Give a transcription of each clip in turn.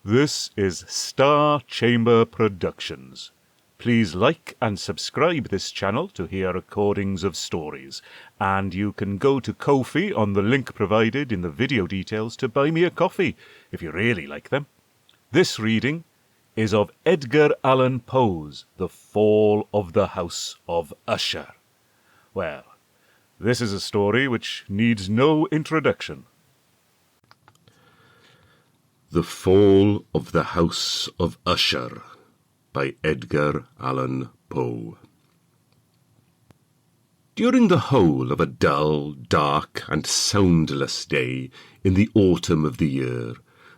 This is Star Chamber Productions. Please like and subscribe this channel to hear recordings of stories, and you can go to Ko-fi on the link provided in the video details to buy me a coffee, if you really like them. This reading is of Edgar Allan Poe's The Fall of the House of Usher. Well, this is a story which needs no introduction. The Fall of the House of Usher by Edgar Allan Poe. During the whole of a dull, dark, and soundless day in the autumn of the year,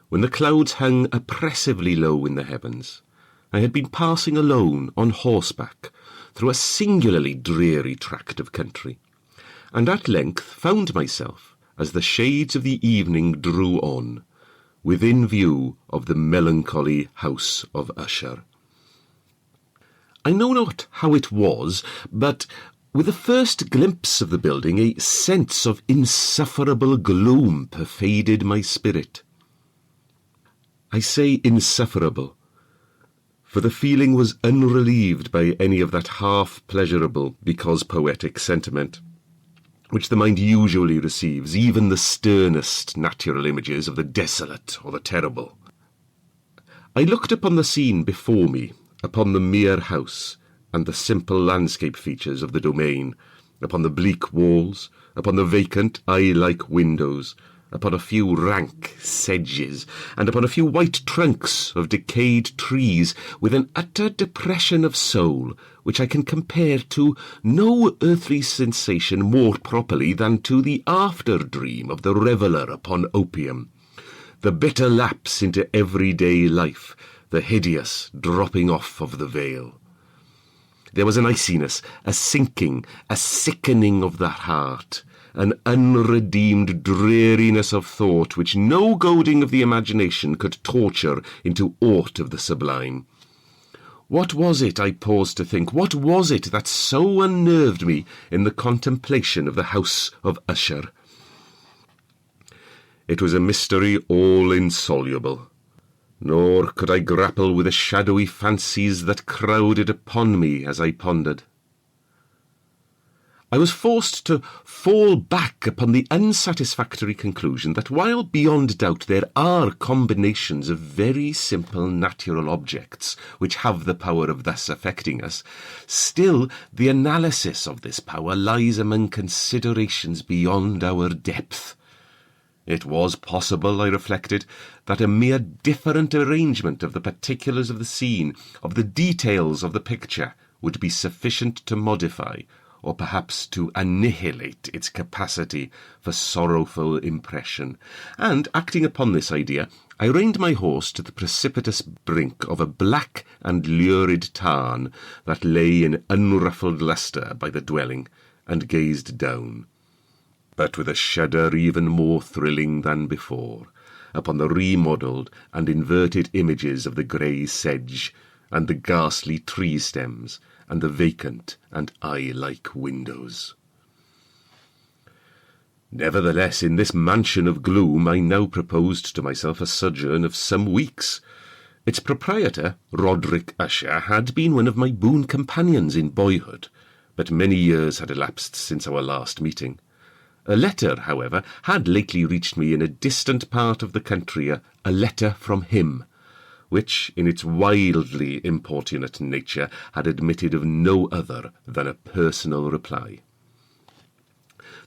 when the clouds hung oppressively low in the heavens, I had been passing alone on horseback through a singularly dreary tract of country, and at length found myself, as the shades of the evening drew on, within view of the melancholy house of Usher. I know not how it was, but with the first glimpse of the building a sense of insufferable gloom pervaded my spirit. I say insufferable, for the feeling was unrelieved by any of that half-pleasurable, because poetic sentiment, which the mind usually receives, even the sternest natural images of the desolate or the terrible. I looked upon the scene before me, upon the mere house, and the simple landscape features of the domain, upon the bleak walls, upon the vacant eye-like windows, upon a few rank sedges, and upon a few white trunks of decayed trees, with an utter depression of soul, which I can compare to no earthly sensation more properly than to the after-dream of the reveller upon opium, the bitter lapse into everyday life, the hideous dropping off of the veil. There was an iciness, a sinking, a sickening of the heart, an unredeemed dreariness of thought which no goading of the imagination could torture into aught of the sublime. What was it, I paused to think, what was it that so unnerved me in the contemplation of the house of Usher? It was a mystery all insoluble, nor could I grapple with the shadowy fancies that crowded upon me as I pondered. I was forced to fall back upon the unsatisfactory conclusion that while beyond doubt there are combinations of very simple natural objects which have the power of thus affecting us, still the analysis of this power lies among considerations beyond our depth. It was possible, I reflected, that a mere different arrangement of the particulars of the scene, of the details of the picture, would be sufficient to modify, or perhaps to annihilate its capacity for sorrowful impression, and, acting upon this idea, I reined my horse to the precipitous brink of a black and lurid tarn that lay in unruffled lustre by the dwelling, and gazed down, but with a shudder even more thrilling than before, upon the remodelled and inverted images of the grey sedge, and the ghastly tree stems, and the vacant and eye-like windows. Nevertheless, in this mansion of gloom I now proposed to myself a sojourn of some weeks. Its proprietor, Roderick Usher, had been one of my boon companions in boyhood, but many years had elapsed since our last meeting. A letter, however, had lately reached me in a distant part of the country, a letter from him, which, in its wildly importunate nature, had admitted of no other than a personal reply.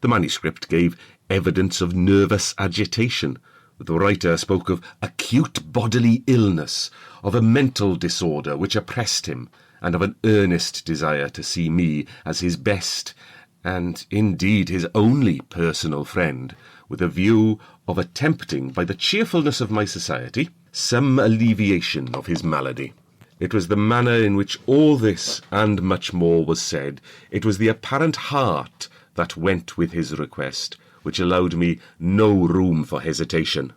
The manuscript gave evidence of nervous agitation. The writer spoke of acute bodily illness, of a mental disorder which oppressed him, and of an earnest desire to see me as his best, and indeed his only personal friend, with a view of attempting, by the cheerfulness of my society, some alleviation of his malady. It was the manner in which all this and much more was said, it was the apparent heart that went with his request, which allowed me no room for hesitation,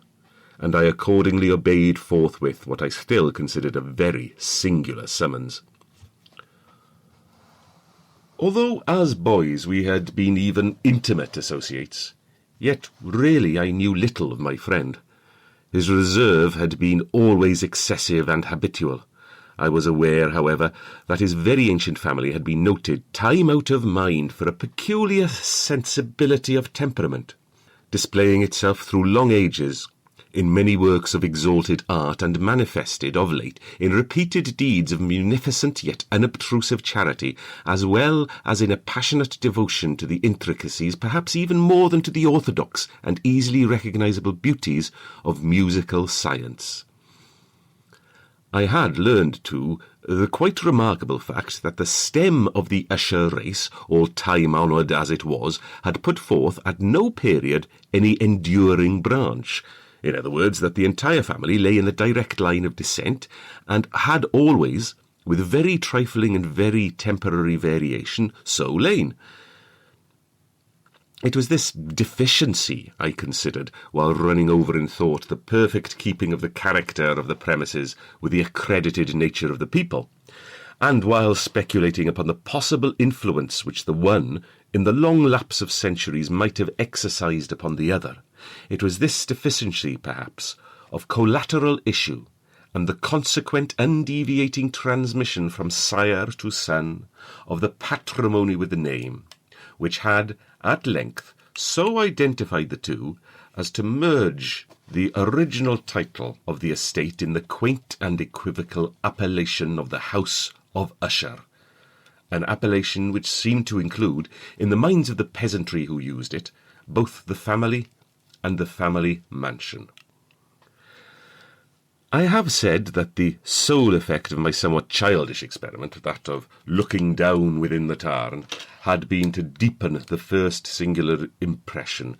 and I accordingly obeyed forthwith what I still considered a very singular summons. Although as boys we had been even intimate associates, yet really I knew little of my friend. His reserve had been always excessive and habitual. I was aware, however, that his very ancient family had been noted time out of mind for a peculiar sensibility of temperament, displaying itself through long ages in many works of exalted art and manifested of late in repeated deeds of munificent yet unobtrusive charity, as well as in a passionate devotion to the intricacies, perhaps even more than to the orthodox and easily recognizable beauties of musical science. I had learned, too, the quite remarkable fact that the stem of the Usher race, all time-honoured as it was, had put forth at no period any enduring branch. In other words, that the entire family lay in the direct line of descent, and had always, with very trifling and very temporary variation, so lain. It was this deficiency, I considered, while running over in thought the perfect keeping of the character of the premises with the accredited nature of the people, and while speculating upon the possible influence which the one, in the long lapse of centuries, might have exercised upon the other. It was this deficiency, perhaps, of collateral issue, and the consequent undeviating transmission from sire to son of the patrimony with the name, which had, at length, so identified the two as to merge the original title of the estate in the quaint and equivocal appellation of the House of Usher, an appellation which seemed to include, in the minds of the peasantry who used it, both the family and the family mansion. I have said that the sole effect of my somewhat childish experiment, that of looking down within the tarn, had been to deepen the first singular impression.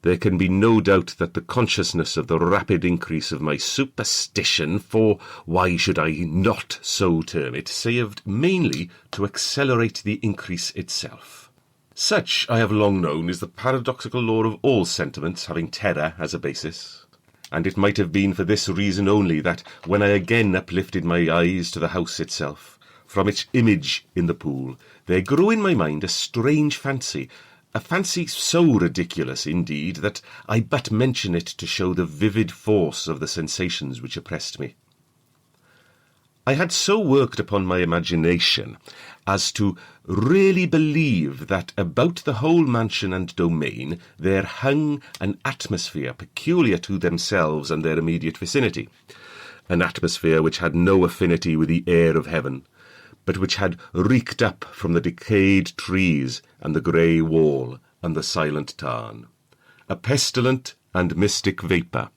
There can be no doubt that the consciousness of the rapid increase of my superstition, for why should I not so term it, served mainly to accelerate the increase itself. Such, I have long known, is the paradoxical law of all sentiments having terror as a basis, and it might have been for this reason only that, when I again uplifted my eyes to the house itself, from its image in the pool, there grew in my mind a strange fancy, a fancy so ridiculous, indeed, that I but mention it to show the vivid force of the sensations which oppressed me. I had so worked upon my imagination as to really believe that about the whole mansion and domain there hung an atmosphere peculiar to themselves and their immediate vicinity, an atmosphere which had no affinity with the air of heaven, but which had reeked up from the decayed trees and the grey wall and the silent tarn, a pestilent and mystic vapour,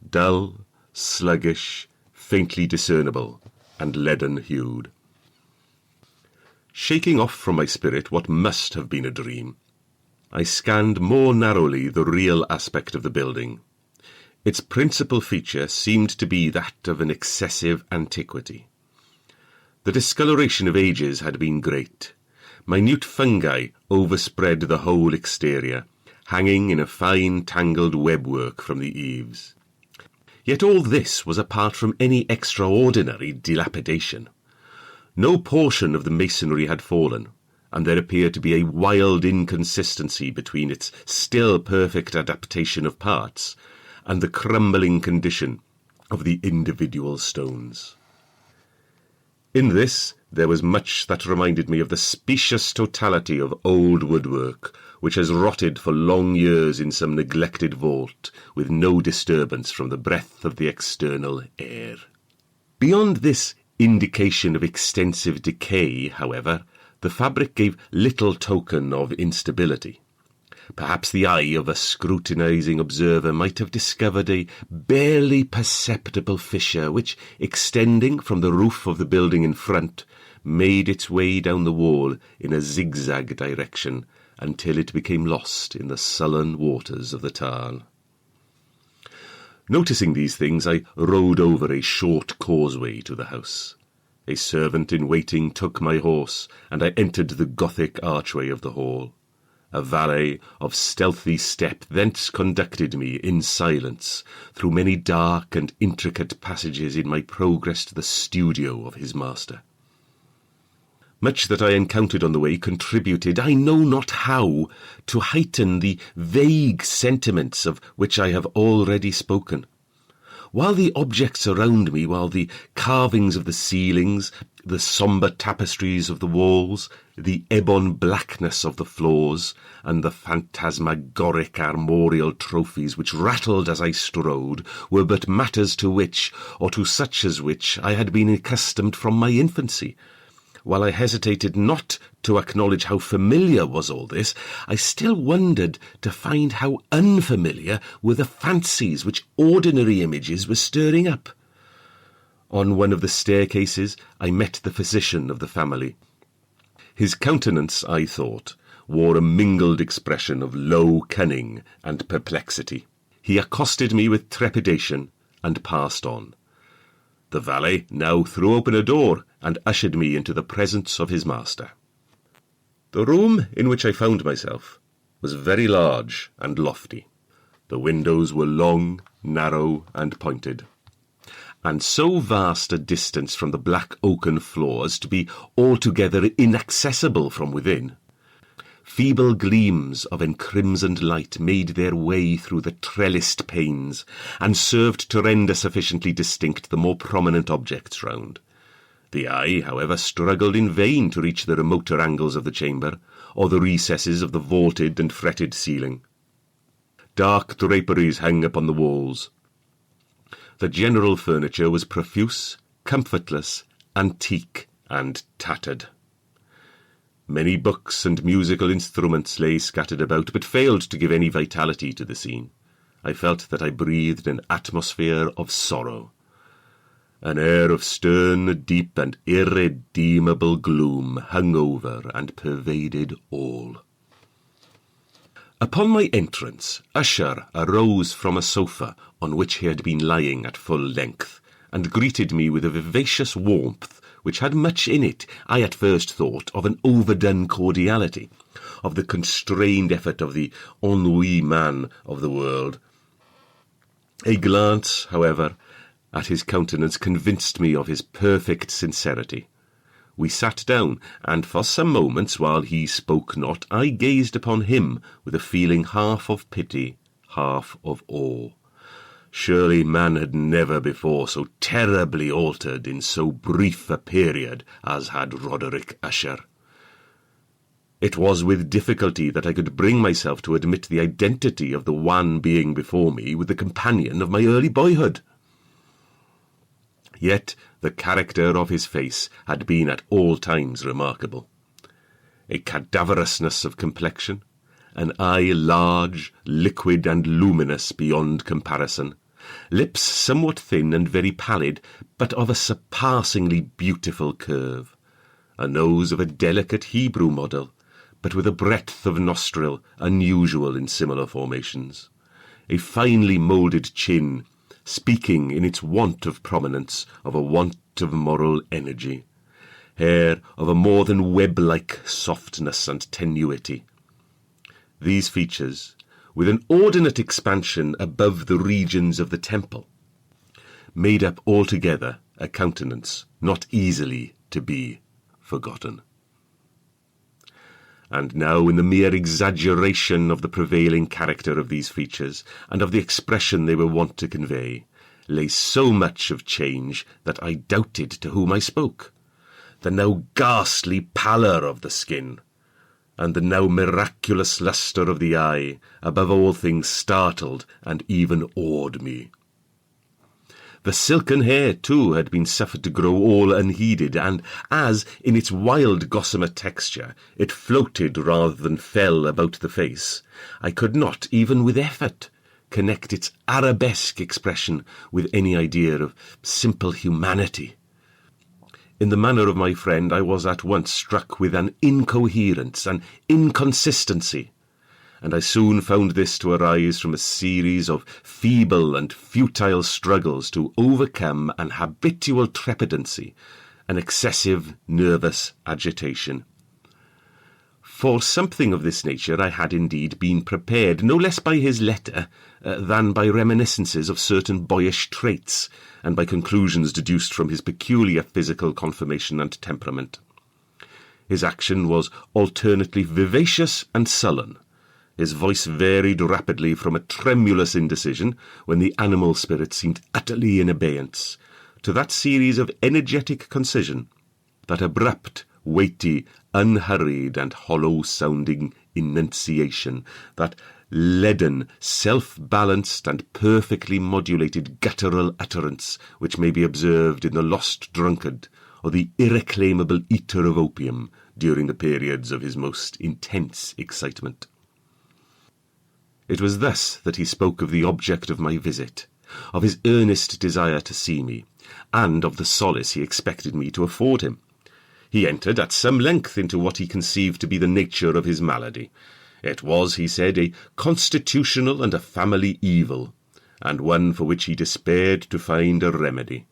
dull, sluggish, faintly discernible, and leaden-hued. Shaking off from my spirit what must have been a dream, I scanned more narrowly the real aspect of the building. Its principal feature seemed to be that of an excessive antiquity. The discoloration of ages had been great. Minute fungi overspread the whole exterior, hanging in a fine tangled webwork from the eaves. Yet all this was apart from any extraordinary dilapidation. No portion of the masonry had fallen, and there appeared to be a wild inconsistency between its still perfect adaptation of parts and the crumbling condition of the individual stones. In this there was much that reminded me of the specious totality of old woodwork, which has rotted for long years in some neglected vault, with no disturbance from the breath of the external air. Beyond this indication of extensive decay, however, the fabric gave little token of instability. Perhaps the eye of a scrutinizing observer might have discovered a barely perceptible fissure which, extending from the roof of the building in front, made its way down the wall in a zigzag direction until it became lost in the sullen waters of the tarn. Noticing these things, I rode over a short causeway to the house. A servant in waiting took my horse, and I entered the Gothic archway of the hall. A valet of stealthy step thence conducted me in silence through many dark and intricate passages in my progress to the studio of his master. Much that I encountered on the way contributed, I know not how, to heighten the vague sentiments of which I have already spoken. while the objects around me, while the carvings of the ceilings, the sombre tapestries of the walls, the ebon blackness of the floors, and the phantasmagoric armorial trophies which rattled as I strode, were but matters to which, or to such as which, I had been accustomed from my infancy. While I hesitated not to acknowledge how familiar was all this, I still wondered to find how unfamiliar were the fancies which ordinary images were stirring up. On one of the staircases I met the physician of the family. His countenance, I thought, wore a mingled expression of low cunning and perplexity. He accosted me with trepidation and passed on. The valet now threw open a door and ushered me into the presence of his master. The room in which I found myself was very large and lofty. The windows were long, narrow, and pointed, and so vast a distance from the black oaken floors to be altogether inaccessible from within. Feeble gleams of encrimsoned light made their way through the trellised panes, and served to render sufficiently distinct the more prominent objects round. The eye, however, struggled in vain to reach the remoter angles of the chamber, or the recesses of the vaulted and fretted ceiling. Dark draperies hung upon the walls. The general furniture was profuse, comfortless, antique, and tattered. Many books and musical instruments lay scattered about, but failed to give any vitality to the scene. I felt that I breathed an atmosphere of sorrow. An air of stern, deep, and irredeemable gloom hung over and pervaded all. Upon my entrance, Usher arose from a sofa on which he had been lying at full length, and greeted me with a vivacious warmth which had much in it, I at first thought, of an overdone cordiality, of the constrained effort of the ennui man of the world. A glance, however, at his countenance convinced me of his perfect sincerity. We sat down, and for some moments, while he spoke not, I gazed upon him with a feeling half of pity, half of awe. Surely man had never before so terribly altered in so brief a period as had Roderick Usher. It was with difficulty that I could bring myself to admit the identity of the wan being before me with the companion of my early boyhood. Yet the character of his face had been at all times remarkable. A cadaverousness of complexion, an eye large, liquid, and luminous beyond comparison, lips somewhat thin and very pallid, but of a surpassingly beautiful curve, a nose of a delicate Hebrew model, but with a breadth of nostril unusual in similar formations, a finely moulded chin, speaking in its want of prominence of a want of moral energy, hair of a more than web-like softness and tenuity. These features, with an ordinate expansion above the regions of the temple, made up altogether a countenance not easily to be forgotten. And now, in the mere exaggeration of the prevailing character of these features, and of the expression they were wont to convey, lay so much of change that I doubted to whom I spoke. The now ghastly pallor of the skin, and the now miraculous lustre of the eye, above all things startled and even awed me. The silken hair, too, had been suffered to grow all unheeded, and as, in its wild gossamer texture, it floated rather than fell about the face, I could not, even with effort, connect its arabesque expression with any idea of simple humanity. In the manner of my friend, I was at once struck with an incoherence, an inconsistency, and I soon found this to arise from a series of feeble and futile struggles to overcome an habitual trepidancy, an excessive nervous agitation. For something of this nature I had indeed been prepared, no less by his letter than by reminiscences of certain boyish traits, and by conclusions deduced from his peculiar physical conformation and temperament. His action was alternately vivacious and sullen, His voice varied rapidly from a tremulous indecision, when the animal spirit seemed utterly in abeyance, to that series of energetic concision, that abrupt, weighty, unhurried and hollow-sounding enunciation, that leaden, self-balanced and perfectly modulated guttural utterance which may be observed in the lost drunkard or the irreclaimable eater of opium during the periods of his most intense excitement. It was thus that he spoke of the object of my visit, of his earnest desire to see me, and of the solace he expected me to afford him. He entered at some length into what he conceived to be the nature of his malady. It was, he said, a constitutional and a family evil, and one for which he despaired to find a remedy.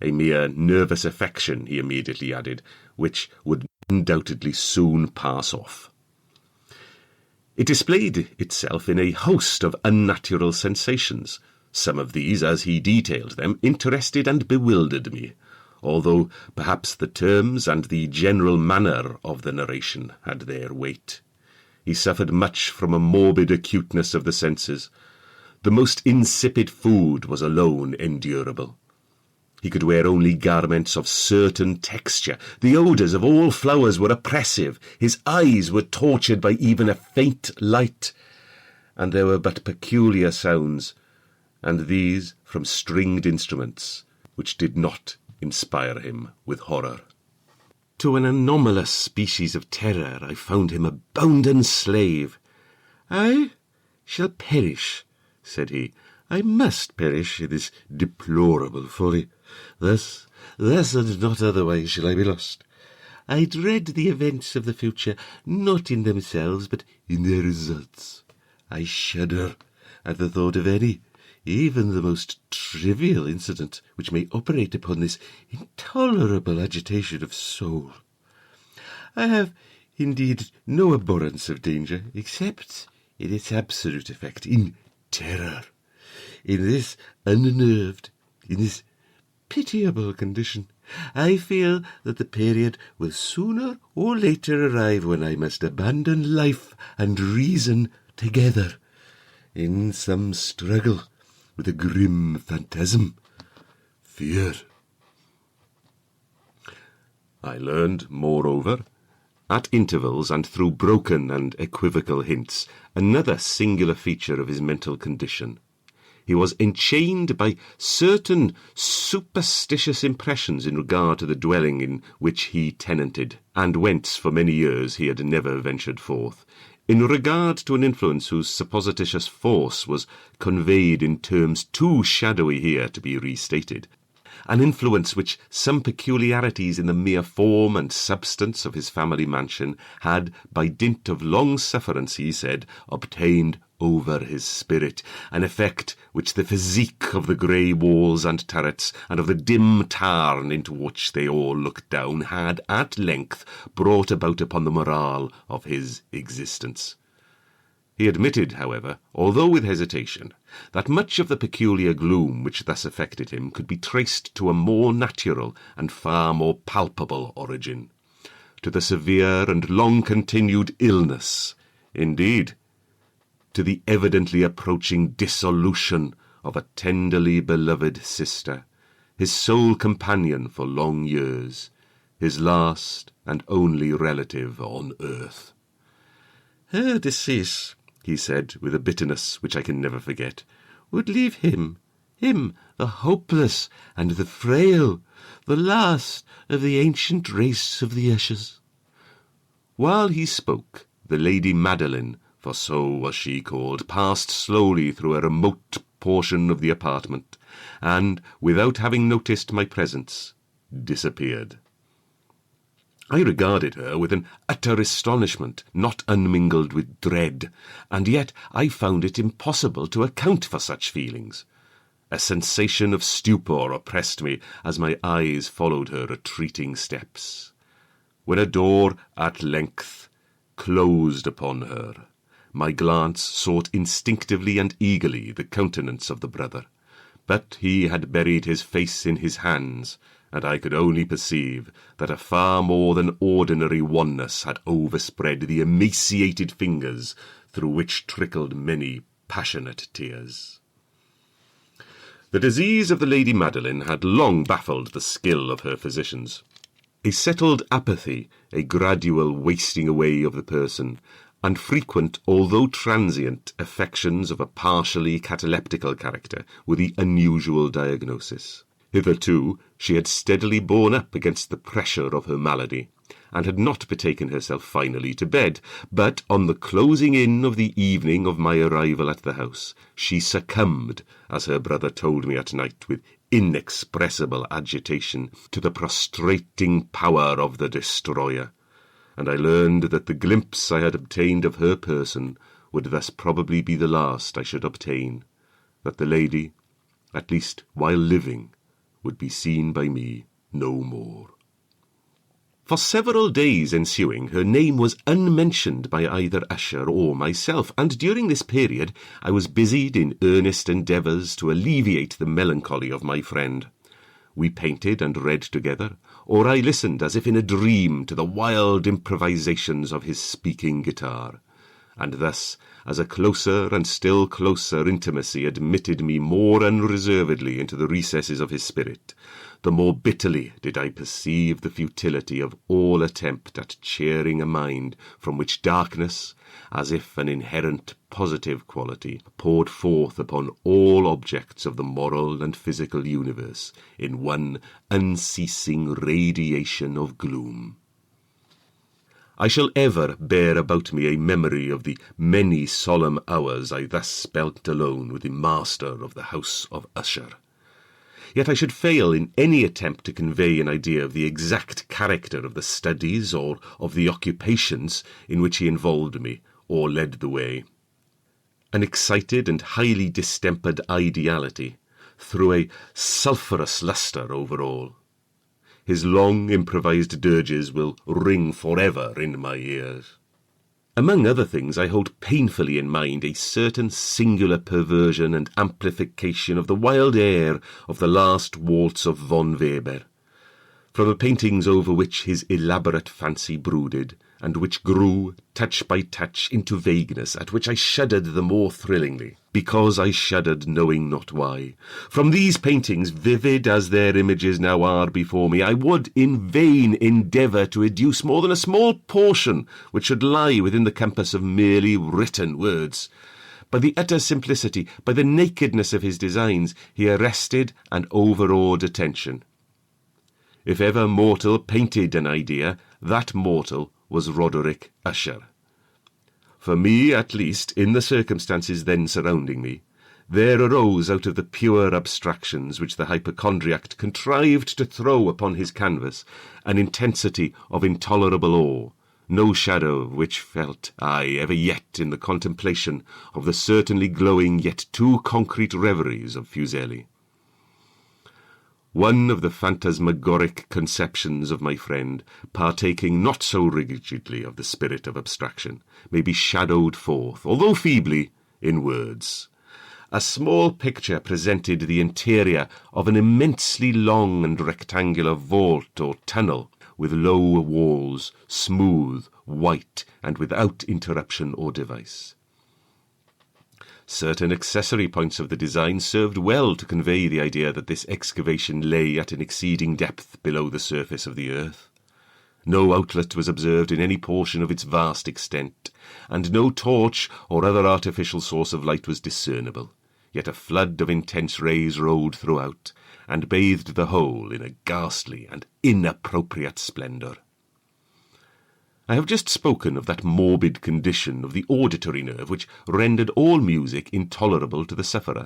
A mere nervous affection, he immediately added, which would undoubtedly soon pass off. It displayed itself in a host of unnatural sensations. Some of these, as he detailed them, interested and bewildered me, although perhaps the terms and the general manner of the narration had their weight. He suffered much from a morbid acuteness of the senses. The most insipid food was alone endurable. He could wear only garments of certain texture. The odours of all flowers were oppressive. His eyes were tortured by even a faint light, and there were but peculiar sounds, and these from stringed instruments, which did not inspire him with horror. To an anomalous species of terror I found him a bounden slave. "I shall perish," said he. "I must perish in this deplorable folly. Thus and not otherwise shall I be lost. I dread the events of the future, not in themselves, but in their results. I shudder at the thought of any, even the most trivial incident, which may operate upon this intolerable agitation of soul. I have, indeed, no abhorrence of danger, except in its absolute effect, in terror. In this unnerved, in this pitiable condition, I feel that the period will sooner or later arrive when I must abandon life and reason together in some struggle with a grim phantasm, fear." I learned, moreover, at intervals and through broken and equivocal hints, another singular feature of his mental condition. He was enchained by certain superstitious impressions in regard to the dwelling in which he tenanted, and whence for many years he had never ventured forth, in regard to an influence whose supposititious force was conveyed in terms too shadowy here to be restated, an influence which some peculiarities in the mere form and substance of his family mansion had, by dint of long sufferance, he said, obtained over his spirit, an effect which the physique of the grey walls and turrets, and of the dim tarn into which they all looked down, had at length brought about upon the morale of his existence. He admitted, however, although with hesitation, that much of the peculiar gloom which thus affected him could be traced to a more natural and far more palpable origin, to the severe and long-continued illness, indeed, to the evidently approaching dissolution of a tenderly beloved sister, his sole companion for long years, his last and only relative on earth. "Her decease," he said, with a bitterness which I can never forget, "would leave him, the hopeless and the frail, the last of the ancient race of the Ushers." While he spoke, the Lady Madeline, for so was she called, passed slowly through a remote portion of the apartment, and, without having noticed my presence, disappeared. I regarded her with an utter astonishment, not unmingled with dread, and yet I found it impossible to account for such feelings. A sensation of stupor oppressed me as my eyes followed her retreating steps. When a door at length closed upon her, my glance sought instinctively and eagerly the countenance of the brother, but he had buried his face in his hands, and I could only perceive that a far more than ordinary wanness had overspread the emaciated fingers through which trickled many passionate tears. The disease of the Lady Madeline had long baffled the skill of her physicians. A settled apathy, a gradual wasting away of the person, and frequent, although transient, affections of a partially cataleptical character were the unusual diagnosis. Hitherto she had steadily borne up against the pressure of her malady, and had not betaken herself finally to bed, but on the closing in of the evening of my arrival at the house, she succumbed, as her brother told me at night with inexpressible agitation, to the prostrating power of the destroyer, and I learned that the glimpse I had obtained of her person would thus probably be the last I should obtain, that the lady, at least while living, would be seen by me no more. For several days ensuing, her name was unmentioned by either Usher or myself, and during this period I was busied in earnest endeavours to alleviate the melancholy of my friend. We painted and read together, or I listened as if in a dream to the wild improvisations of his speaking guitar. And thus, as a closer and still closer intimacy admitted me more unreservedly into the recesses of his spirit, the more bitterly did I perceive the futility of all attempt at cheering a mind from which darkness, as if an inherent positive quality, poured forth upon all objects of the moral and physical universe in one unceasing radiation of gloom. I shall ever bear about me a memory of the many solemn hours I thus spent alone with the master of the house of Usher. Yet I should fail in any attempt to convey an idea of the exact character of the studies or of the occupations in which he involved me or led the way. An excited and highly distempered ideality threw a sulphurous lustre over all. His long improvised dirges will ring forever in my ears. Among other things, I hold painfully in mind a certain singular perversion and amplification of the wild air of the last waltz of von Weber, from the paintings over which his elaborate fancy brooded, and which grew, touch by touch, into vagueness, at which I shuddered the more thrillingly, because I shuddered knowing not why. From these paintings, vivid as their images now are before me, I would in vain endeavour to educe more than a small portion which should lie within the compass of merely written words. By the utter simplicity, by the nakedness of his designs, he arrested and overawed attention. If ever mortal painted an idea, that mortal was Roderick Usher. For me, at least, in the circumstances then surrounding me, there arose out of the pure abstractions which the hypochondriac contrived to throw upon his canvas an intensity of intolerable awe, no shadow of which felt I ever yet in the contemplation of the certainly glowing yet too concrete reveries of Fuseli. One of the phantasmagoric conceptions of my friend, partaking not so rigidly of the spirit of abstraction, may be shadowed forth, although feebly, in words. A small picture presented the interior of an immensely long and rectangular vault or tunnel, with low walls, smooth, white, and without interruption or device. Certain accessory points of the design served well to convey the idea that this excavation lay at an exceeding depth below the surface of the earth. No outlet was observed in any portion of its vast extent, and no torch or other artificial source of light was discernible, yet a flood of intense rays rolled throughout, and bathed the whole in a ghastly and inappropriate splendour. I have just spoken of that morbid condition of the auditory nerve which rendered all music intolerable to the sufferer,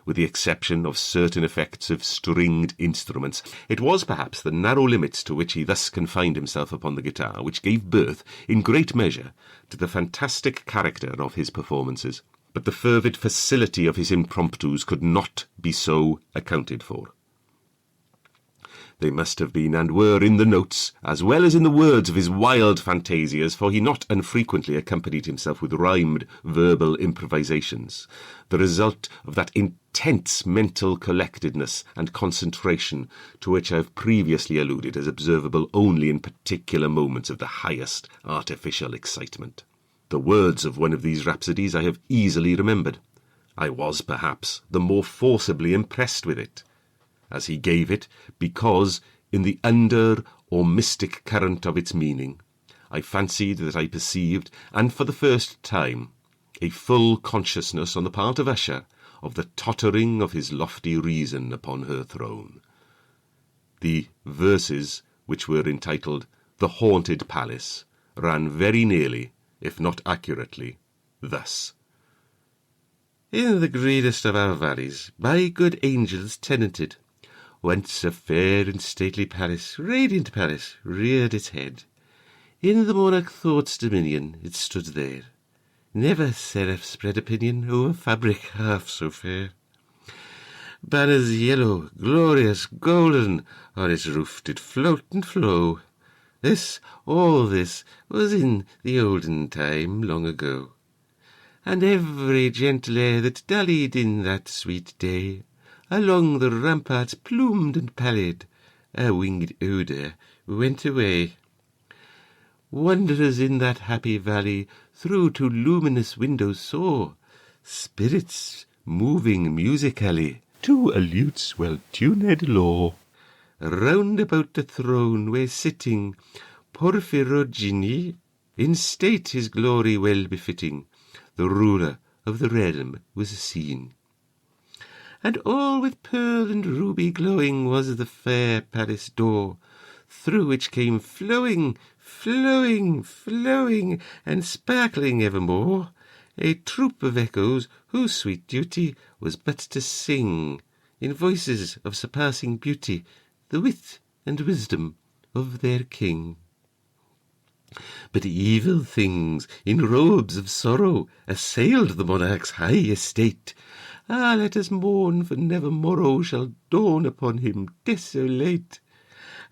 with the exception of certain effects of stringed instruments. It was perhaps the narrow limits to which he thus confined himself upon the guitar which gave birth, in great measure, to the fantastic character of his performances, but the fervid facility of his impromptus could not be so accounted for. They must have been and were in the notes, as well as in the words of his wild fantasias, for he not unfrequently accompanied himself with rhymed verbal improvisations, the result of that intense mental collectedness and concentration to which I have previously alluded as observable only in particular moments of the highest artificial excitement. The words of one of these rhapsodies I have easily remembered. I was, perhaps, the more forcibly impressed with it, as he gave it, because, in the under or mystic current of its meaning, I fancied that I perceived, and for the first time, a full consciousness on the part of Usher of the tottering of his lofty reason upon her throne. The verses, which were entitled The Haunted Palace, ran very nearly, if not accurately, thus. In the greenest of our valleys, by good angels tenanted, once a fair and stately palace, radiant palace, reared its head. In the monarch thought's dominion it stood there. Never seraph spread opinion o'er fabric half so fair. Banners yellow, glorious, golden, on its roof did float and flow. This, all this, was in the olden time long ago. And every gentle air that dallied in that sweet day, along the ramparts plumed and pallid, a winged odour went away. Wanderers in that happy valley through to luminous windows saw spirits moving musically to a lute's well-tuned law. Round about the throne where sitting Porphyrogene, in state his glory well befitting, the ruler of the realm was seen. And all with pearl and ruby glowing was the fair palace door, through which came flowing, and sparkling evermore, a troop of echoes whose sweet duty was but to sing, in voices of surpassing beauty, the wit and wisdom of their king. But evil things in robes of sorrow assailed the monarch's high estate. Ah, let us mourn, for never morrow shall dawn upon him desolate.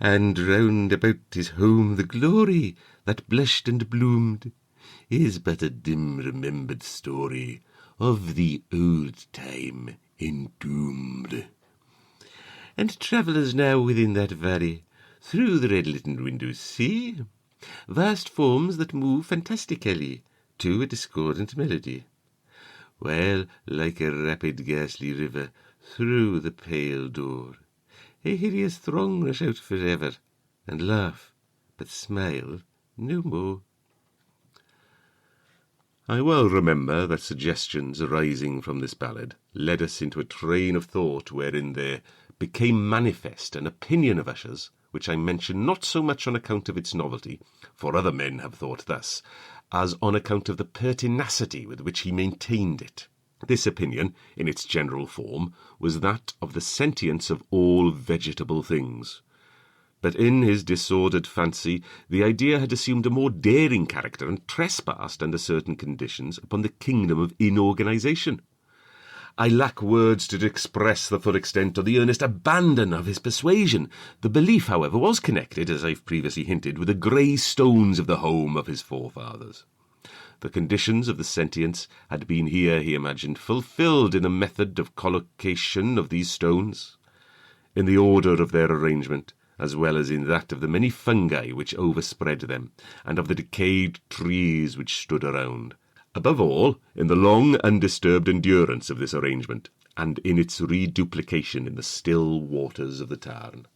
And round about his home the glory that blushed and bloomed is but a dim remembered story of the old time entombed. And travellers now within that valley through the red-lit windows see vast forms that move fantastically to a discordant melody, while, like a rapid ghastly river through the pale door, a hideous throng rush out forever, and laugh, but smile no more. I well remember that suggestions arising from this ballad led us into a train of thought wherein there became manifest an opinion of Usher's, which I mention not so much on account of its novelty, for other men have thought thus, as on account of the pertinacity with which he maintained it. This opinion, in its general form, was that of the sentience of all vegetable things. But in his disordered fancy, the idea had assumed a more daring character and trespassed, under certain conditions, upon the kingdom of inorganization. I lack words to express the full extent of the earnest abandon of his persuasion. The belief, however, was connected, as I've previously hinted, with the grey stones of the home of his forefathers. The conditions of the sentience had been here, he imagined, fulfilled in the method of collocation of these stones, in the order of their arrangement, as well as in that of the many fungi which overspread them, and of the decayed trees which stood around. Above all, in the long undisturbed endurance of this arrangement, and in its reduplication in the still waters of the Tarn.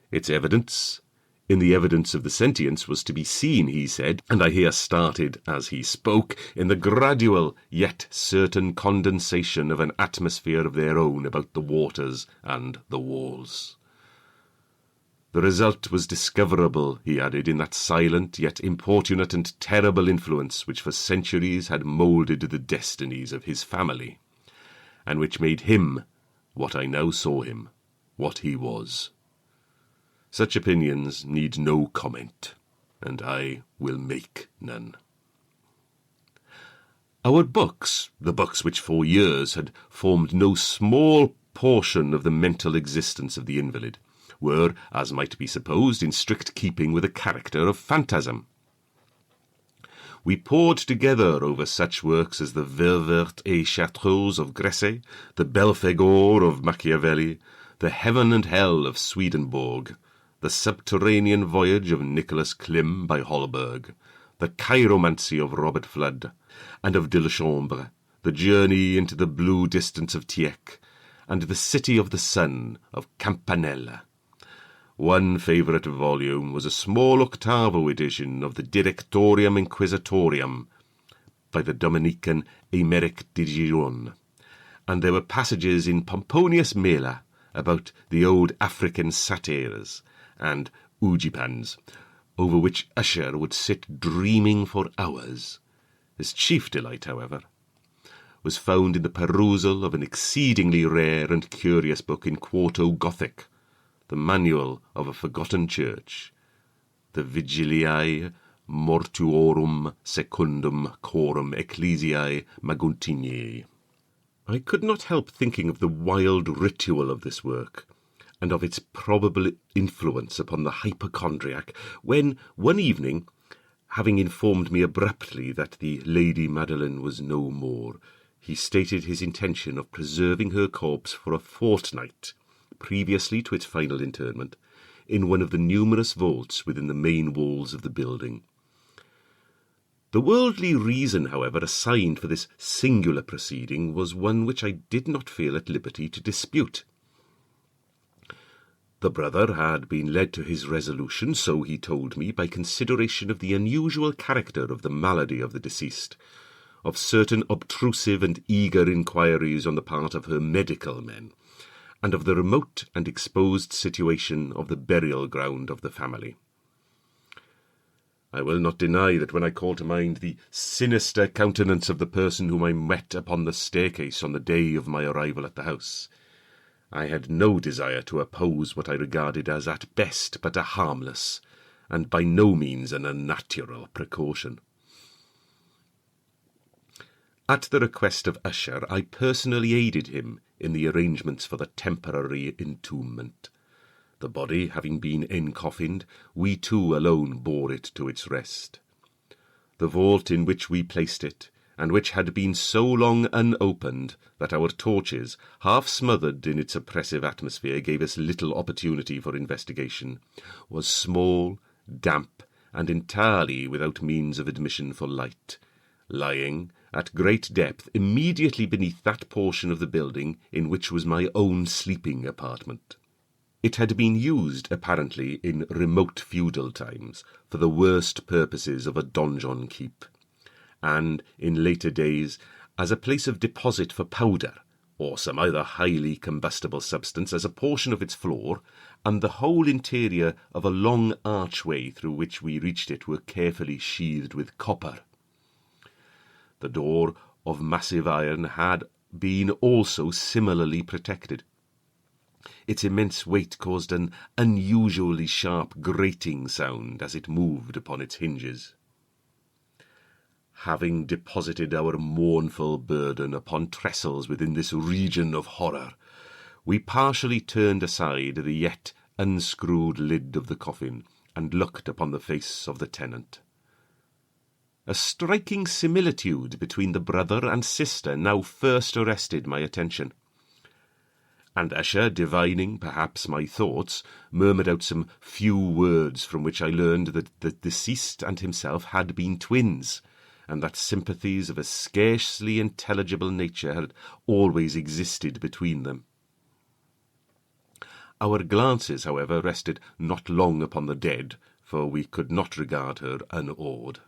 Its evidence, in the evidence of the sentience, was to be seen, he said, and I here started as he spoke, in the gradual yet certain condensation of an atmosphere of their own about the waters and the walls. The result was discoverable, he added, in that silent yet importunate and terrible influence which for centuries had moulded the destinies of his family, and which made him what I now saw him, what he was. Such opinions need no comment, and I will make none. Our books, the books which for years had formed no small portion of the mental existence of the invalid, were, as might be supposed, in strict keeping with a character of phantasm. We pored together over such works as the Ververt et Chartreuse of Gresset, the Belphegor of Machiavelli, the Heaven and Hell of Swedenborg, the Subterranean Voyage of Nicholas Klim by Holberg, the chiromancy of Robert Flood, and of de la Chambre, the journey into the blue distance of Tieck, and the city of the sun of Campanella. One favourite volume was a small octavo edition of the Directorium Inquisitorium by the Dominican Aymeric de Giron, and there were passages in Pomponius Mela about the old African satyrs and oogipans, over which Usher would sit dreaming for hours. His chief delight, however, was found in the perusal of an exceedingly rare and curious book in quarto Gothic, the Manual of a Forgotten Church, the Vigiliae Mortuorum Secundum Coram Ecclesiae Maguntiniae. I could not help thinking of the wild ritual of this work, and of its probable influence upon the hypochondriac, when, one evening, having informed me abruptly that the Lady Madeline was no more, he stated his intention of preserving her corpse for a fortnight, previously to its final interment, in one of the numerous vaults within the main walls of the building. The worldly reason, however, assigned for this singular proceeding was one which I did not feel at liberty to dispute. The brother had been led to his resolution, so he told me, by consideration of the unusual character of the malady of the deceased, of certain obtrusive and eager inquiries on the part of her medical men, and of the remote and exposed situation of the burial ground of the family. I will not deny that when I call to mind the sinister countenance of the person whom I met upon the staircase on the day of my arrival at the house, I had no desire to oppose what I regarded as at best but a harmless, and by no means an unnatural precaution. At the request of Usher, I personally aided him in the arrangements for the temporary entombment. The body having been encoffined, we two alone bore it to its rest. The vault in which we placed it, and which had been so long unopened that our torches, half smothered in its oppressive atmosphere, gave us little opportunity for investigation, was small, damp, and entirely without means of admission for light, lying at great depth immediately beneath that portion of the building in which was my own sleeping apartment. It had been used, apparently, in remote feudal times for the worst purposes of a donjon keep, and, in later days, as a place of deposit for powder, or some other highly combustible substance, as a portion of its floor, and the whole interior of a long archway through which we reached it were carefully sheathed with copper. The door of massive iron had been also similarly protected. Its immense weight caused an unusually sharp grating sound as it moved upon its hinges. Having deposited our mournful burden upon trestles within this region of horror, we partially turned aside the yet unscrewed lid of the coffin, and looked upon the face of the tenant. A striking similitude between the brother and sister now first arrested my attention, and Usher, divining perhaps my thoughts, murmured out some few words from which I learned that the deceased and himself had been twins, and that sympathies of a scarcely intelligible nature had always existed between them. Our glances, however, rested not long upon the dead, for we could not regard her unawed.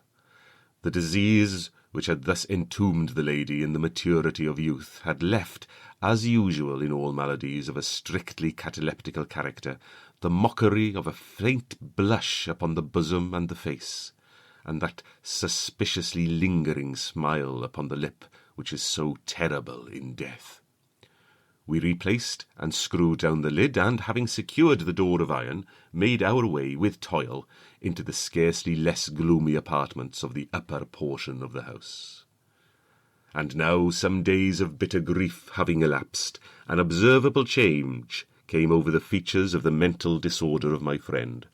The disease which had thus entombed the lady in the maturity of youth had left, as usual in all maladies of a strictly cataleptical character, the mockery of a faint blush upon the bosom and the face, and that suspiciously lingering smile upon the lip which is so terrible in death. We replaced and screwed down the lid, and, having secured the door of iron, made our way with toil into the scarcely less gloomy apartments of the upper portion of the house. And now, some days of bitter grief having elapsed, an observable change came over the features of the mental disorder of my friend.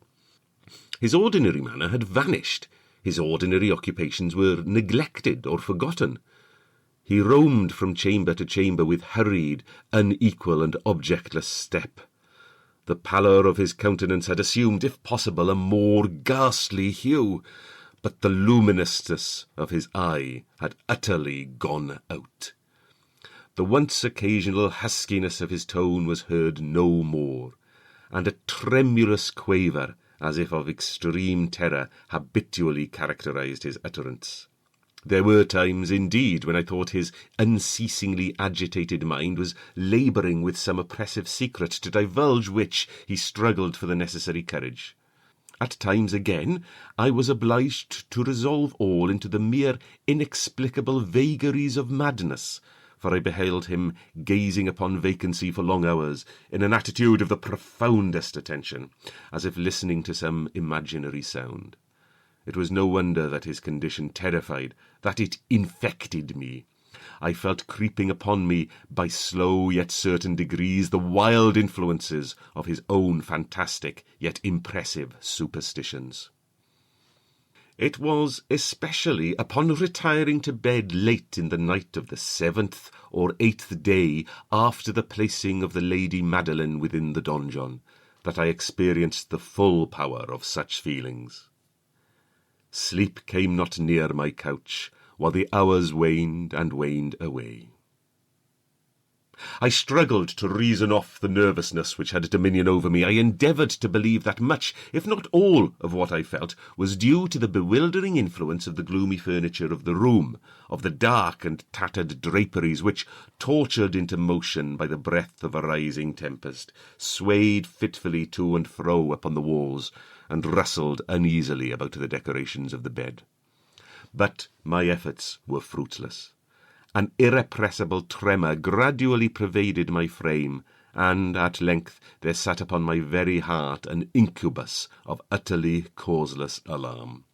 His ordinary manner had vanished. His ordinary occupations were neglected or forgotten. He roamed from chamber to chamber with hurried, unequal, and objectless step. The pallor of his countenance had assumed, if possible, a more ghastly hue. but the luminousness of his eye had utterly gone out. The once occasional huskiness of his tone was heard no more, and a tremulous quaver, as if of extreme terror, habitually characterized his utterance. There were times, indeed, when I thought his unceasingly agitated mind was labouring with some oppressive secret, to divulge which he struggled for the necessary courage. At times, again, I was obliged to resolve all into the mere inexplicable vagaries of madness, for I beheld him gazing upon vacancy for long hours, in an attitude of the profoundest attention, as if listening to some imaginary sound. It was no wonder that his condition terrified, that it infected me. I felt creeping upon me by slow yet certain degrees the wild influences of his own fantastic yet impressive superstitions. It was especially upon retiring to bed late in the night of the 7th or 8th day after the placing of the Lady Madeline within the donjon that I experienced the full power of such feelings. Sleep came not near my couch, while the hours waned and waned away. I struggled to reason off the nervousness which had dominion over me. I endeavoured to believe that much, if not all, of what I felt was due to the bewildering influence of the gloomy furniture of the room, of the dark and tattered draperies which, tortured into motion by the breath of a rising tempest, swayed fitfully to and fro upon the walls, and rustled uneasily about the decorations of the bed. But my efforts were fruitless. An irrepressible tremor gradually pervaded my frame, and at length there sat upon my very heart an incubus of utterly causeless alarm.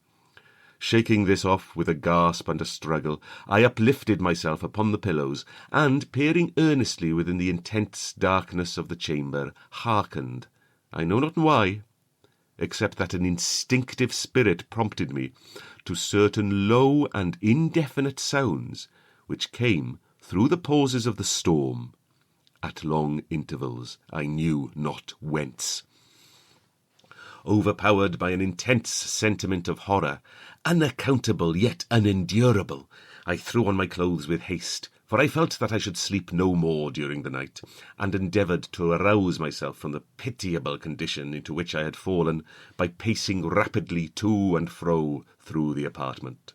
Shaking this off with a gasp and a struggle, I uplifted myself upon the pillows, and, peering earnestly within the intense darkness of the chamber, hearkened, I know not why, except that an instinctive spirit prompted me, to certain low and indefinite sounds, which came through the pauses of the storm, at long intervals, I knew not whence. Overpowered by an intense sentiment of horror, unaccountable yet unendurable, I threw on my clothes with haste, for I felt that I should sleep no more during the night, and endeavoured to arouse myself from the pitiable condition into which I had fallen by pacing rapidly to and fro through the apartment.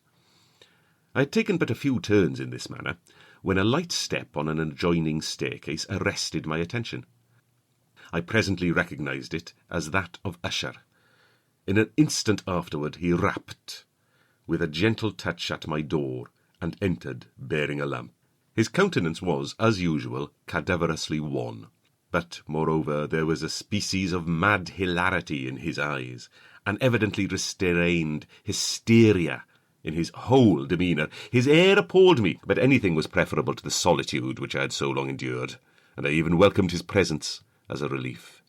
I had taken but a few turns in this manner, when a light step on an adjoining staircase arrested my attention. I presently recognised it as that of Usher. In an instant afterward he rapped, with a gentle touch at my door, and entered bearing a lamp. His countenance was, as usual, cadaverously wan, but, moreover, there was a species of mad hilarity in his eyes, an evidently restrained hysteria in his whole demeanour. His air appalled me, but anything was preferable to the solitude which I had so long endured, and I even welcomed his presence as a relief.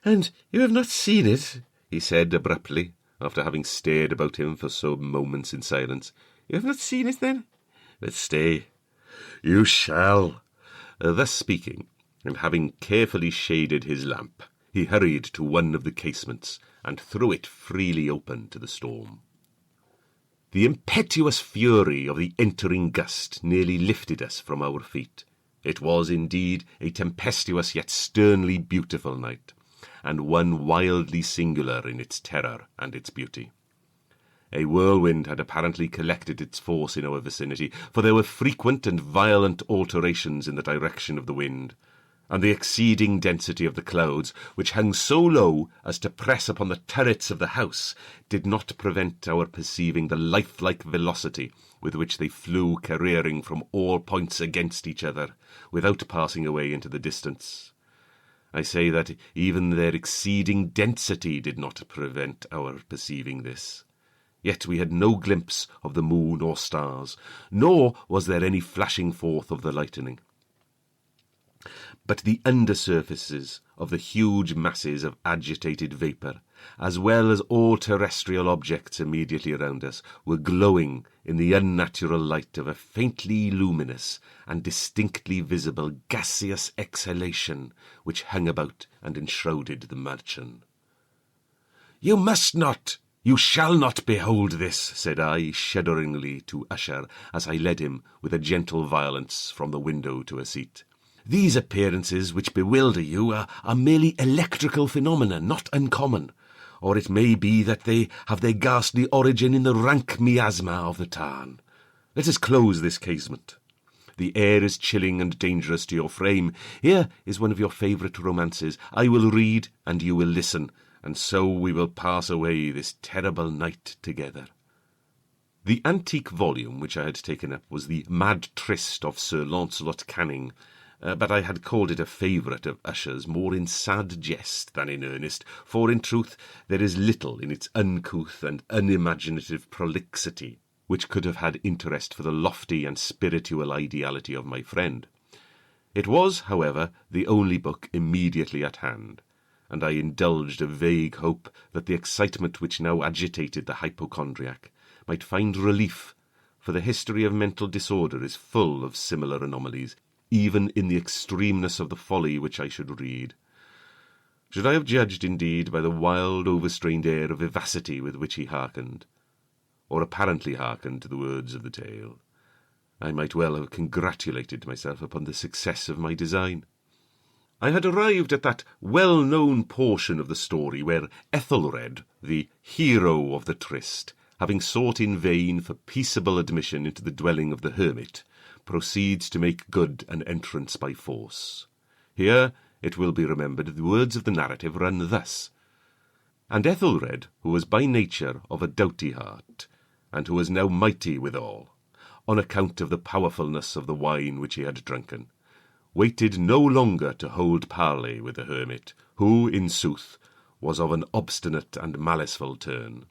"And you have not seen it?" he said abruptly, after having stared about him for some moments in silence. "You have not seen it, then? But stay, you shall." Thus speaking, and having carefully shaded his lamp, he hurried to one of the casements, and threw it freely open to the storm. The impetuous fury of the entering gust nearly lifted us from our feet. It was, indeed, a tempestuous yet sternly beautiful night, and one wildly singular in its terror and its beauty. A whirlwind had apparently collected its force in our vicinity, for there were frequent and violent alterations in the direction of the wind, and the exceeding density of the clouds, which hung so low as to press upon the turrets of the house, did not prevent our perceiving the lifelike velocity with which they flew careering from all points against each other, without passing away into the distance. I say that even their exceeding density did not prevent our perceiving this. Yet we had no glimpse of the moon or stars, nor was there any flashing forth of the lightning. But the undersurfaces of the huge masses of agitated vapour, as well as all terrestrial objects immediately around us, were glowing in the unnatural light of a faintly luminous and distinctly visible gaseous exhalation which hung about and enshrouded the mansion. "You must not!" "You shall not behold this," said I shudderingly to Usher, as I led him with a gentle violence from the window to a seat. "These appearances which bewilder you are merely electrical phenomena, not uncommon, or it may be that they have their ghastly origin in the rank miasma of the tarn. Let us close this casement. The air is chilling and dangerous to your frame. Here is one of your favourite romances. I will read, and you will listen, and so we will pass away this terrible night together." The antique volume which I had taken up was the Mad Tryst of Sir Launcelot Canning, but I had called it a favourite of Usher's more in sad jest than in earnest, for in truth there is little in its uncouth and unimaginative prolixity which could have had interest for the lofty and spiritual ideality of my friend. It was, however, the only book immediately at hand, and I indulged a vague hope that the excitement which now agitated the hypochondriac might find relief, for the history of mental disorder is full of similar anomalies, even in the extremeness of the folly which I should read. Should I have judged, indeed, by the wild, overstrained air of vivacity with which he hearkened, or apparently hearkened to the words of the tale, I might well have congratulated myself upon the success of my design. I had arrived at that well-known portion of the story where Ethelred, the hero of the tryst, having sought in vain for peaceable admission into the dwelling of the hermit, proceeds to make good an entrance by force. Here, it will be remembered, the words of the narrative run thus: "And Ethelred, who was by nature of a doughty heart, and who was now mighty withal, on account of the powerfulness of the wine which he had drunken, waited no longer to hold parley with the hermit, who, in sooth, was of an obstinate and maliceful turn,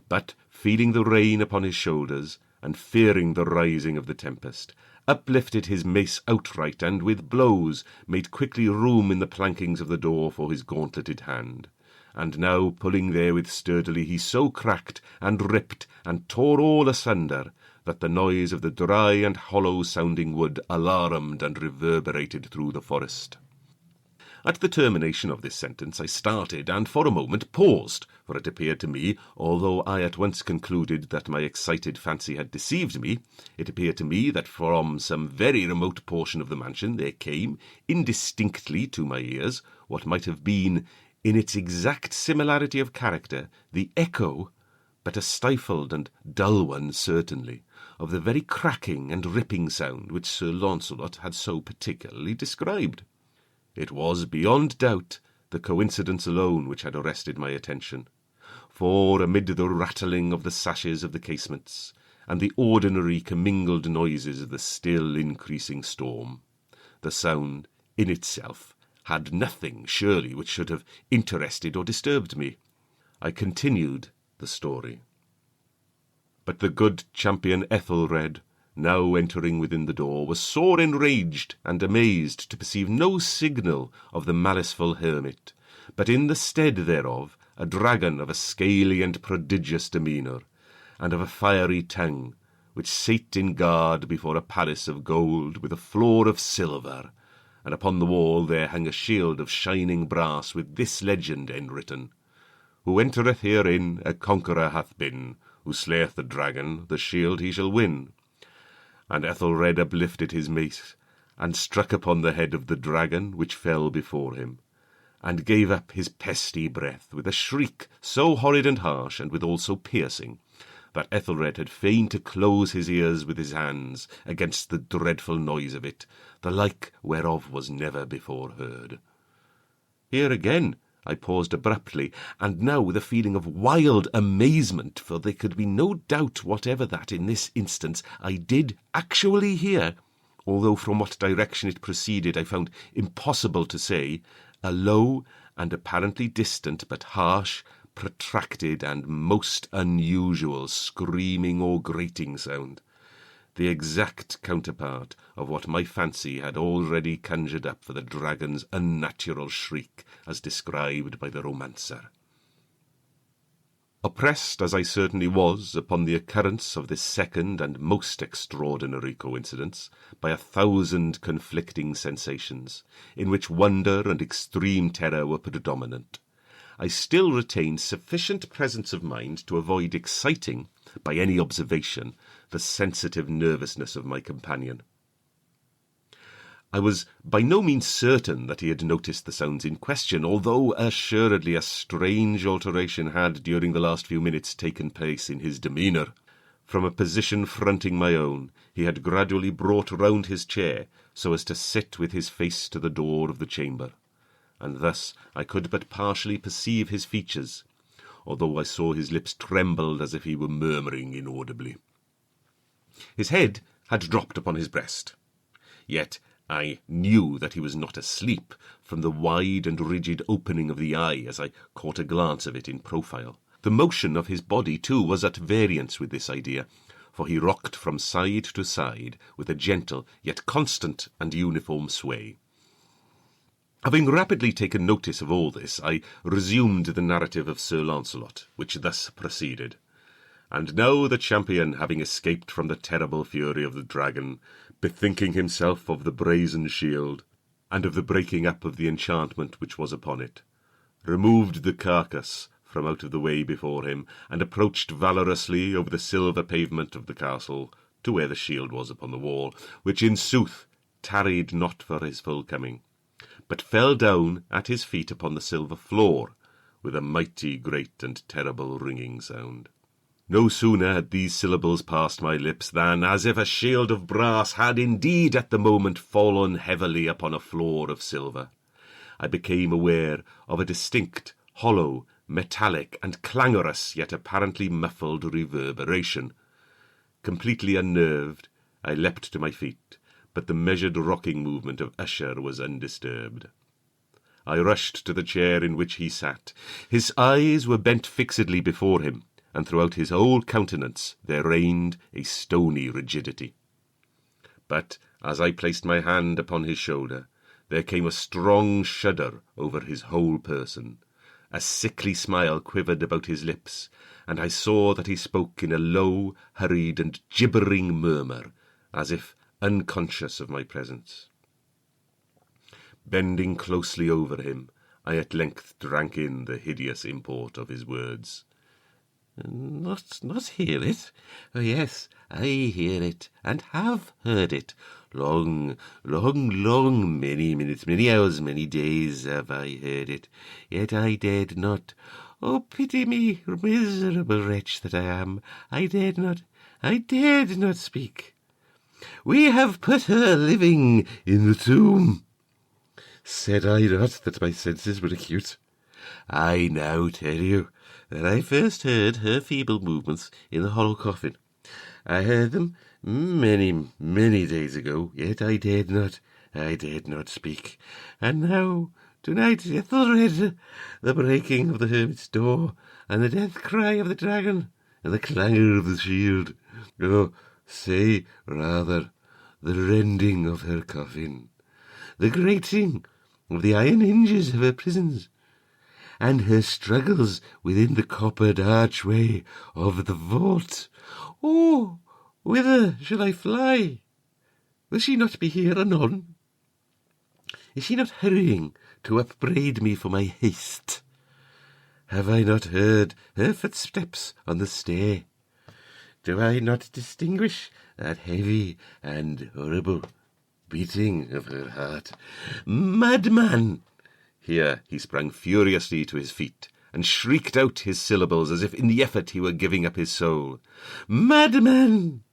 but, feeling the rain upon his shoulders, and fearing the rising of the tempest, uplifted his mace outright, and with blows made quickly room in the plankings of the door for his gauntleted hand. And now, pulling therewith sturdily, he so cracked, and ripped, and tore all asunder, that the noise of the dry and hollow-sounding wood alarmed and reverberated through the forest." At the termination of this sentence I started, and for a moment paused, for it appeared to me, although I at once concluded that my excited fancy had deceived me, it appeared to me that from some very remote portion of the mansion there came, indistinctly to my ears, what might have been, in its exact similarity of character, the echo, but a stifled and dull one certainly, of the very cracking and ripping sound which Sir Launcelot had so particularly described. It was, beyond doubt, the coincidence alone which had arrested my attention, for amid the rattling of the sashes of the casements, and the ordinary commingled noises of the still increasing storm, the sound, in itself, had nothing, surely, which should have interested or disturbed me. I continued the story. But the good champion Ethelred, now entering within the door, was sore enraged and amazed to perceive no signal of the maliceful hermit, but in the stead thereof a dragon of a scaly and prodigious demeanour, and of a fiery tongue, which sate in guard before a palace of gold with a floor of silver, and upon the wall there hung a shield of shining brass with this legend enwritten: "Who entereth herein a conqueror hath been, who slayeth the dragon, the shield he shall win." And Ethelred uplifted his mace, and struck upon the head of the dragon, which fell before him, and gave up his pesty breath with a shriek so horrid and harsh, and withal so piercing, that Ethelred had fain to close his ears with his hands against the dreadful noise of it, the like whereof was never before heard. Here again I paused abruptly, and now with a feeling of wild amazement, for there could be no doubt whatever that, in this instance, I did actually hear, although from what direction it proceeded I found impossible to say, a low and apparently distant but harsh, protracted and most unusual screaming or grating sound, the exact counterpart of what my fancy had already conjured up for the dragon's unnatural shriek as described by the romancer. Oppressed as I certainly was upon the occurrence of this second and most extraordinary coincidence by 1,000 conflicting sensations, in which wonder and extreme terror were predominant, I still retained sufficient presence of mind to avoid exciting, by any observation, the sensitive nervousness of my companion. I was by no means certain that he had noticed the sounds in question, although assuredly a strange alteration had, during the last few minutes, taken place in his demeanour. From a position fronting my own, he had gradually brought round his chair so as to sit with his face to the door of the chamber, and thus I could but partially perceive his features, although I saw his lips trembled as if he were murmuring inaudibly. His head had dropped upon his breast, yet I knew that he was not asleep from the wide and rigid opening of the eye as I caught a glance of it in profile. The motion of his body, too, was at variance with this idea, for he rocked from side to side with a gentle yet constant and uniform sway. Having rapidly taken notice of all this, I resumed the narrative of Sir Launcelot, which thus proceeded. And now the champion, having escaped from the terrible fury of the dragon, bethinking himself of the brazen shield, and of the breaking up of the enchantment which was upon it, removed the carcass from out of the way before him, and approached valorously over the silver pavement of the castle to where the shield was upon the wall, which in sooth tarried not for his full coming, but fell down at his feet upon the silver floor, with a mighty great and terrible ringing sound. No sooner had these syllables passed my lips than, as if a shield of brass had indeed at the moment fallen heavily upon a floor of silver, I became aware of a distinct, hollow, metallic, and clangorous, yet apparently muffled reverberation. Completely unnerved, I leapt to my feet, but the measured rocking movement of Usher was undisturbed. I rushed to the chair in which he sat. His eyes were bent fixedly before him, and throughout his whole countenance there reigned a stony rigidity. But, as I placed my hand upon his shoulder, there came a strong shudder over his whole person. A sickly smile quivered about his lips, and I saw that he spoke in a low, hurried, and gibbering murmur, as if unconscious of my presence. Bending closely over him, I at length drank in the hideous import of his words. Not hear it? Oh, yes, I hear it, and have heard it. Long, many minutes, many hours, many days have I heard it, yet I dared not. Oh, pity me, miserable wretch that I am. I dared not speak. We have put her living in the tomb. Said I not that my senses were acute? I now tell you that I first heard her feeble movements in the hollow coffin. I heard them many days ago, yet I dared not speak. And now, tonight, Ethelred, the breaking of the hermit's door, and the death cry of the dragon, and the clangour of the shield. Oh, say, rather, the rending of her coffin, the grating of the iron hinges of her prisons, and her struggles within the coppered archway of the vault. Oh, whither shall I fly? Will she not be here anon? Is she not hurrying to upbraid me for my haste? Have I not heard her footsteps on the stair? Do I not distinguish that heavy and horrible beating of her heart? Madman! Here he sprang furiously to his feet, and shrieked out his syllables as if in the effort he were giving up his soul. Madman!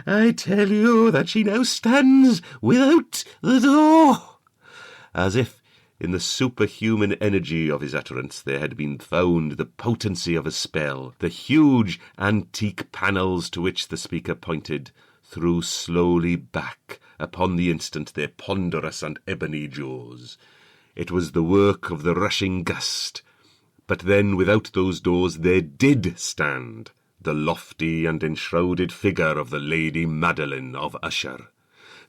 I tell you that she now stands without the door. As if in the superhuman energy of his utterance there had been found the potency of a spell, the huge antique panels to which the speaker pointed threw slowly back upon the instant their ponderous and ebony jaws. It was the work of the rushing gust, but then without those doors there did stand the lofty and enshrouded figure of the Lady Madeline of Usher.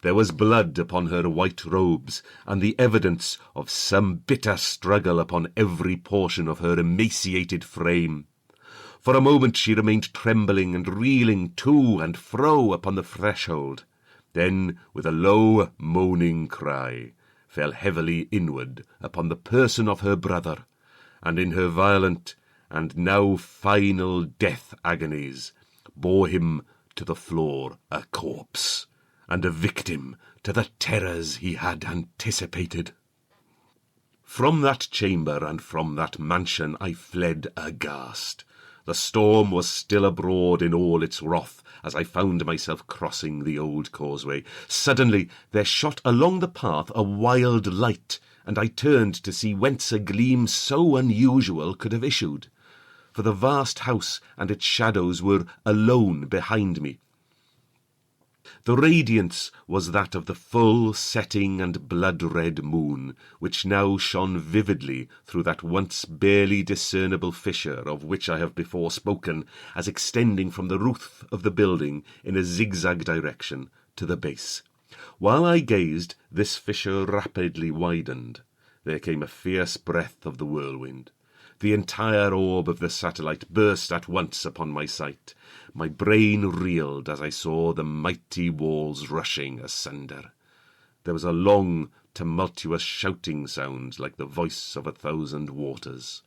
There was blood upon her white robes, and the evidence of some bitter struggle upon every portion of her emaciated frame. For a moment she remained trembling and reeling to and fro upon the threshold, then, with a low, moaning cry, fell heavily inward upon the person of her brother, and in her violent and now final death agonies bore him to the floor a corpse, and a victim to the terrors he had anticipated. From that chamber and from that mansion I fled aghast. The storm was still abroad in all its wrath as I found myself crossing the old causeway. Suddenly there shot along the path a wild light, and I turned to see whence a gleam so unusual could have issued. For the vast house and its shadows were alone behind me. The radiance was that of the full setting and blood-red moon, which now shone vividly through that once barely discernible fissure of which I have before spoken, as extending from the roof of the building in a zigzag direction to the base. While I gazed, this fissure rapidly widened. There came a fierce breath of the whirlwind. The entire orb of the satellite burst at once upon my sight. My brain reeled as I saw the mighty walls rushing asunder. There was a long, tumultuous shouting sound like the voice of 1,000 waters,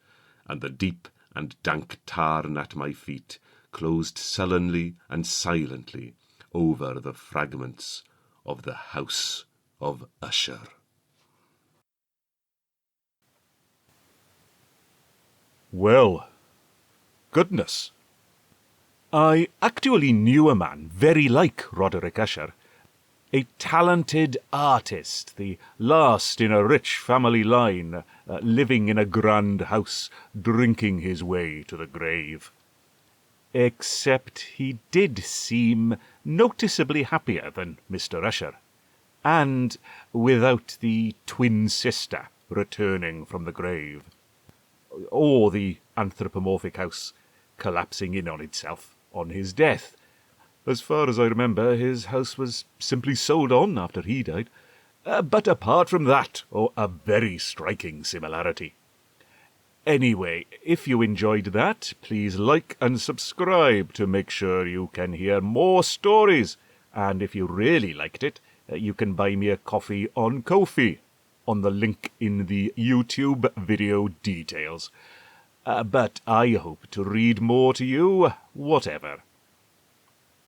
and the deep and dank tarn at my feet closed sullenly and silently over the fragments of the house of Usher. Well, goodness. I actually knew a man very like Roderick Usher, a talented artist, the last in a rich family line, living in a grand house, drinking his way to the grave. Except he did seem noticeably happier than Mr. Usher, and without the twin sister returning from the grave, or the anthropomorphic house collapsing in on itself on his death. As far as I remember, his house was simply sold on after he died. But apart from that, a very striking similarity. Anyway, if you enjoyed that, please like and subscribe to make sure you can hear more stories. And if you really liked it, you can buy me a coffee on Ko-fi, on the link in the YouTube video details. But I hope to read more to you, whatever.